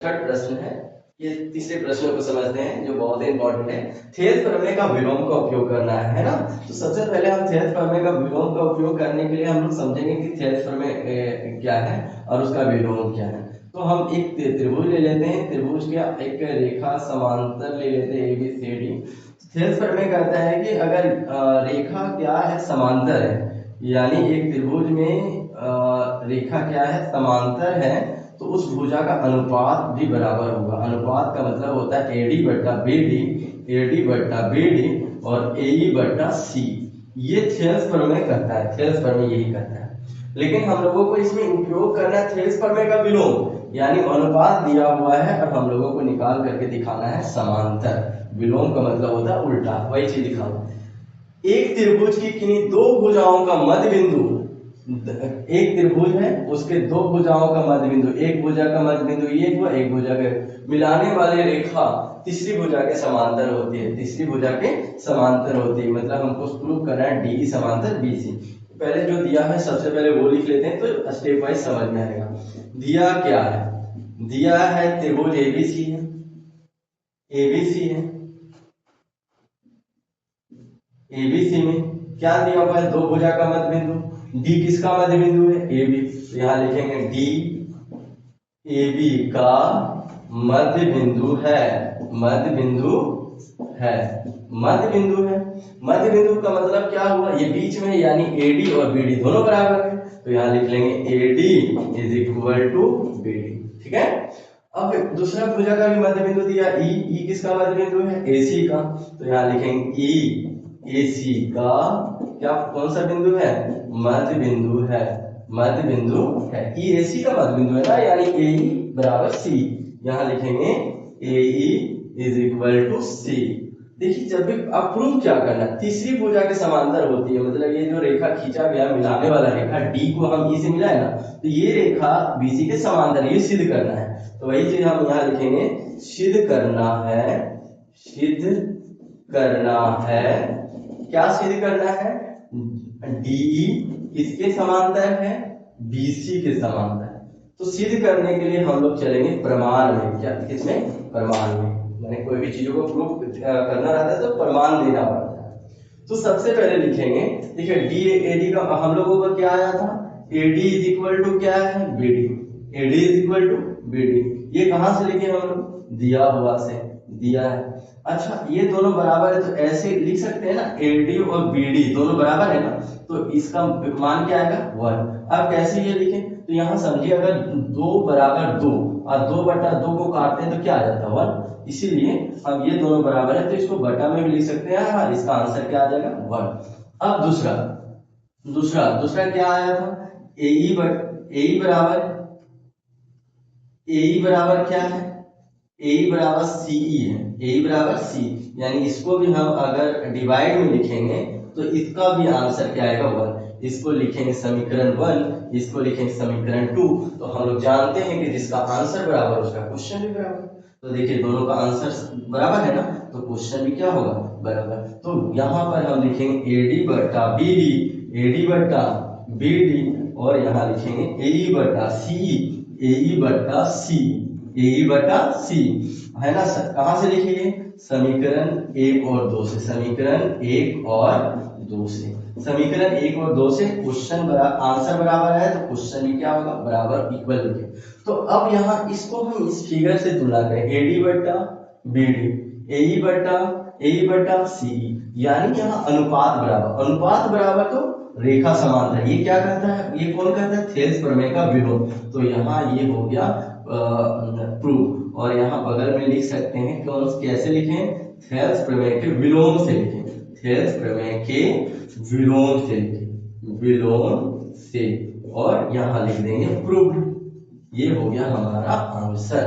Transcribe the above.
Third प्रश्न है, ये तीसरे प्रश्न को समझते हैं जो बहुत ही इंपॉर्टेंट है। थेल्स प्रमेय का विलोम का उपयोग करना है ना। तो सबसे पहले हम थेल्स प्रमेय का विलोम का उपयोग करने के लिए हम लोग समझेंगे कि थेल्स प्रमेय क्या है और उसका विलोम क्या है। तो हम एक त्रिभुज ले लेते हैं, त्रिभुज की एक रेखा समांतर ले लेते हैं ABCD। थेल्स प्रमेय कहता है कि अगर रेखा क्या है, समांतर है, यानी एक त्रिभुज में रेखा क्या है, समांतर है, तो उस भुजा का अनुपात भी बराबर होगा। अनुपात का मतलब होता है AD बट्टा BD, AD बट्टा BD और AE बट्टा C। ये थेल्स प्रमेय कहता है, थेल्स प्रमेय यही कहता है। लेकिन हम लोगों को इसमें उपयोग करना है थेल्स प्रमेय का विलोम, यानी अनुपात दिया हुआ है और हम लोगों को निकाल करके दिखाना है समांतर। विलोम का मतलब होता है उल्टा, वही चीज दिखाओ। एक त्रिभुज की किन्हीं दो भुजाओं का मध्य बिंदु, एक त्रिभुज है उसके दो भुजाओं का मध्य बिंदु, एक भुजा का मध्य बिंदु ये हुआ, एक भुजा के मिलाने वाली रेखा तीसरी भुजा के समांतर होती है, तीसरी भुजा के समांतर होती है। मतलब हमको प्रूव करना है DE समांतर BC। पहले जो दिया है सबसे पहले वो लिख लेते हैं तो स्टेप वाइज समझ में आएगा। दिया क्या है, दिया है त्रिभुज ABC है, ABC है, ABC में क्या दिया हुआ है, दो भुजा का मध्य बिंदु, D किसका मध्य बिंदु है, AB। तो यहां लिखेंगे D AB का मध्य बिंदु है, मध्य बिंदु है, मध्य बिंदु है। मध्य बिंदु का मतलब क्या हुआ, ये बीच में, यानी AD और BD दोनों बराबर है। तो यहां लिख लेंगे AD is equal to BD। ठीक है। अब दूसरा भुजा का भी मध्य बिंदु दिया E किसका मध्य बिंदु है, AC का। तो यहां लिखेंगे AC का क्या, कौन सा बिंदु है, मध्य बिंदु है, मध्य बिंदु है। AC का मध्य बिंदु है ना, यानी AE बराबर C। यहां लिखेंगे AE is equal to C। देखिए जब भी आप प्रूव क्या करना, तीसरी भुजा के समांतर होती है, मतलब ये जो रेखा खींचा गया मिलाने वाला रेखा D को हम E से मिलाए ना, तो ये रेखा BC के समांतर, ये सिद्ध करना है। तो वही चीज हम यहाँ लिखेंगे, सिद्ध करना है, सिद्ध करना है। क्या सिद्ध करना है, DE किसके समांतर है, BC के समांतर। तो सिद्ध करने के लिए हम लोग चलेंगे प्रमाण में। क्या, किसमें, प्रमाण में। मैंने कोई भी चीजों को प्रूफ करना रहता है तो प्रमाण देना पड़ता है। तो सबसे पहले लिखेंगे, देखिए DAD का हम लोगों को क्या आया था, AD इज इक्वल टू क्या है, BD, AD is equal to BD। ये कहां से लिखे हम लोग, दिया हुआ से, दिया है। अच्छा ये दोनों बराबर है तो ऐसे लिख सकते हैं ना, AD और BD दोनों बराबर है ना, तो इसका मान क्या आएगा, 1। अब कैसे ये लिखें, तो यहां समझिए अगर 2 बराबर 2 और 2 बटा 2 को काटते हैं तो क्या आ जाता है, 1। इसीलिए अब ये दोनों बराबर है तो इसको बटा में भी लिख सकते हैं और इसका आंसर क्या आ जाएगा, 1। अब दूसरा दूसरा दूसरा क्या आया था, AE बराबर, AE बराबर क्या है, AE बराबर CE है, AE बराबर C। यानी इसको भी हम अगर डिवाइड में लिखेंगे तो इसका भी आंसर क्या आएगा, 1। इसको लिखेंगे समीकरण 1, इसको लिखेंगे समीकरण 2। तो हम लोग जानते हैं कि जिसका आंसर बराबर उसका क्वेश्चन भी बराबर। तो देखिए दोनों का आंसर बराबर है ना, तो क्वेश्चन भी क्या होगा, बराबर। तो यहाँ पर हम लिखेंगे AD बट्टा BD, AD बट्टा BD, और यहाँ लिखेंगे AE बट्टा CE, AE बट्टा C, AE बट्टा C, है ना। कहां से लिखेंगे, समीकरण 1 और 2 से, समीकरण 1 और 2 से, समीकरण 1 और 2 से क्वेश्चन आंसर बराबर है तो क्वेश्चन भी क्या होगा, बराबर, इक्वल लिखे। तो अब यहाँ इसको हम इस फिगर से तुलना करें, AD बट्टा BD, AE बट्टा CE, यानी यहाँ अनुपात बराबर, अनुपात बराबर तो रेखा समांतर। ये क्या करता है, ये कौन करता है, थेल्स प्रमेय का विलोम। तो यहाँ ये हो गया प्रूफ। और यहाँ बगल में लिख सकते हैं, कौन कैसे लिखें, थेल्स प्रमेय के विलोम से लिखें, थेल्स प्रमेय के विलोम से लिखें, विलोम से, और यहाँ लिख देंगे प्रूफ। ये हो गया हमारा आंसर।